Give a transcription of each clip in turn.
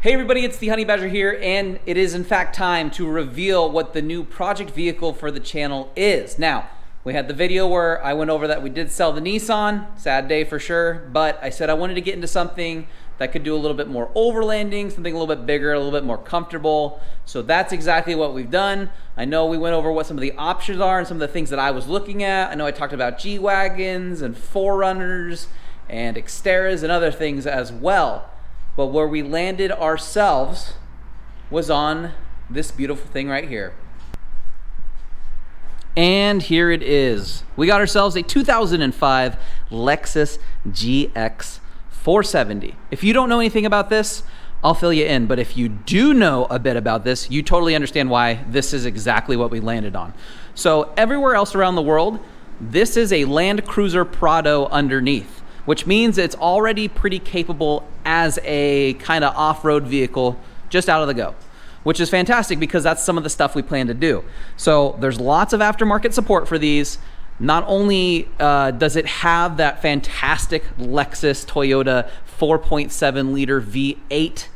Hey everybody, it's the Honey Badger here, and it is in fact time to reveal what the new project vehicle for the channel is. Now, we had the video where I went over that we did sell the Nissan, sad day for sure, but I said I wanted to get into something that could do a little bit more overlanding, something a little bit bigger, a little bit more comfortable. So that's exactly what we've done. I know we went over what some of the options are and some of the things that I was looking at. I know I talked about G-Wagons and 4Runners and Xteras and other things as well. But where we landed ourselves was on this beautiful thing right here. And here it is. We got ourselves a 2005 Lexus GX470. If you don't know anything about this, I'll fill you in. But if you do know a bit about this, you totally understand why this is exactly what we landed on. So everywhere else around the world, this is a Land Cruiser Prado underneath, which means it's already pretty capable as a kind of off-road vehicle just out of the go, which is fantastic because that's some of the stuff we plan to do. So there's lots of aftermarket support for these. Not only does it have that fantastic Lexus Toyota 4.7 liter V8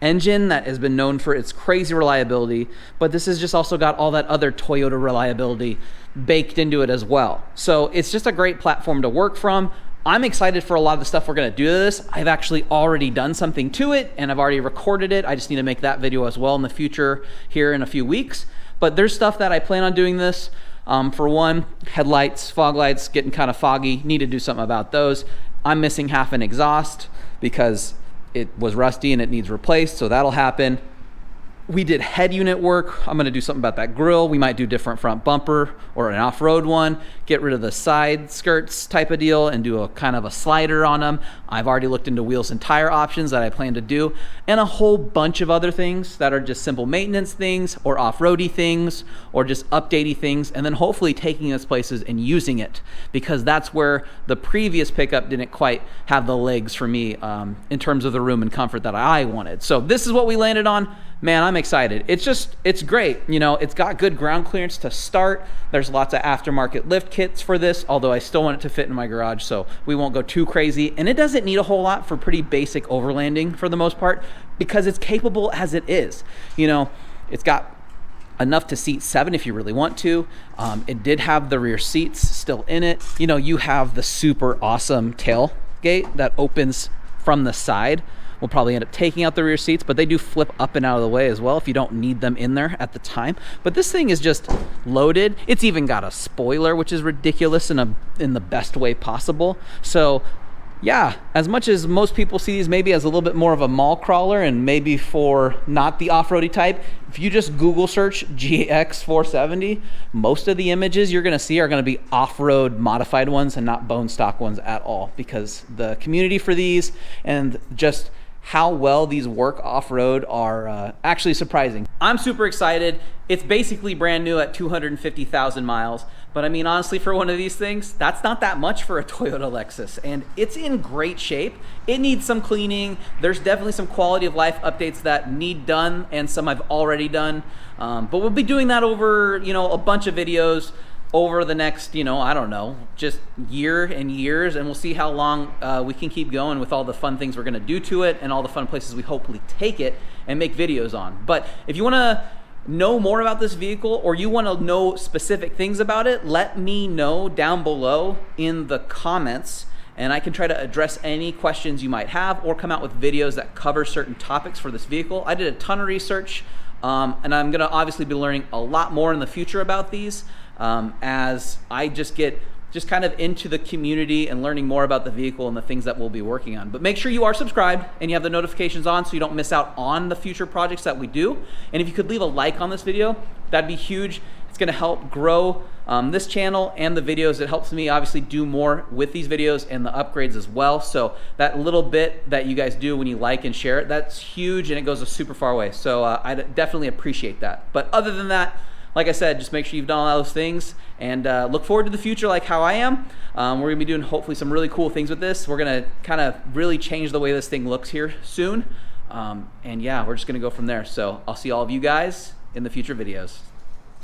engine that has been known for its crazy reliability, but this has just also got all that other Toyota reliability baked into it as well. So it's just a great platform to work from. I'm excited for a lot of the stuff we're gonna do to this. I've actually already done something to it and I've already recorded it. I just need to make that video as well in the future here in a few weeks. But there's stuff that I plan on doing this. For one, headlights, fog lights, getting kind of foggy. Need to do something about those. I'm missing half an exhaust because it was rusty and it needs replaced, so that'll happen. We did head unit work. I'm gonna do something about that grille. We might do different front bumper or an off-road one, get rid of the side skirts type of deal and do a kind of a slider on them. I've already looked into wheels and tire options that I plan to do, and a whole bunch of other things that are just simple maintenance things or off-roady things or just updatey things, and then hopefully taking us places and using it, because that's where the previous pickup didn't quite have the legs for me in terms of the room and comfort that I wanted. So this is what we landed on. Man, I'm excited. It's great. You know, it's got good ground clearance to start. There's lots of aftermarket lift kits for this, although I still want it to fit in my garage, so we won't go too crazy. And it doesn't need a whole lot for pretty basic overlanding for the most part, because it's capable as it is. You know, it's got enough to seat 7 if you really want to. It did have the rear seats still in it. You know, you have the super awesome tailgate that opens from the side. We'll probably end up taking out the rear seats, but they do flip up and out of the way as well if you don't need them in there at the time. But this thing is just loaded. It's even got a spoiler, which is ridiculous in the best way possible. So yeah, as much as most people see these maybe as a little bit more of a mall crawler and maybe for not the off-roady type, if you just Google search GX470, most of the images you're gonna see are gonna be off-road modified ones and not bone stock ones at all, because the community for these and just how well these work off-road are actually surprising. I'm super excited. It's basically brand new at 250,000 miles. But I mean, honestly, for one of these things, that's not that much for a Toyota Lexus. And it's in great shape. It needs some cleaning. There's definitely some quality of life updates that need done, and some I've already done. But we'll be doing that over, you know, a bunch of videos over the next, you know, I don't know, just year and years, and we'll see how long we can keep going with all the fun things we're gonna do to it and all the fun places we hopefully take it and make videos on. But if you wanna know more about this vehicle or you wanna know specific things about it, let me know down below in the comments, and I can try to address any questions you might have or come out with videos that cover certain topics for this vehicle. I did a ton of research, and I'm gonna obviously be learning a lot more in the future about these as I just get kind of into the community and learning more about the vehicle and the things that we'll be working on. But make sure you are subscribed and you have the notifications on so you don't miss out on the future projects that we do. And if you could leave a like on this video, that'd be huge. It's gonna help grow this channel and the videos. It helps me obviously do more with these videos and the upgrades as well. So that little bit that you guys do when you like and share it, that's huge and it goes a super far way. So I definitely appreciate that. But other than that, like I said, just make sure you've done all those things and look forward to the future like how I am. We're gonna be doing hopefully some really cool things with this. We're gonna kind of really change the way this thing looks here soon. And yeah, we're just gonna go from there. So I'll see all of you guys in the future videos.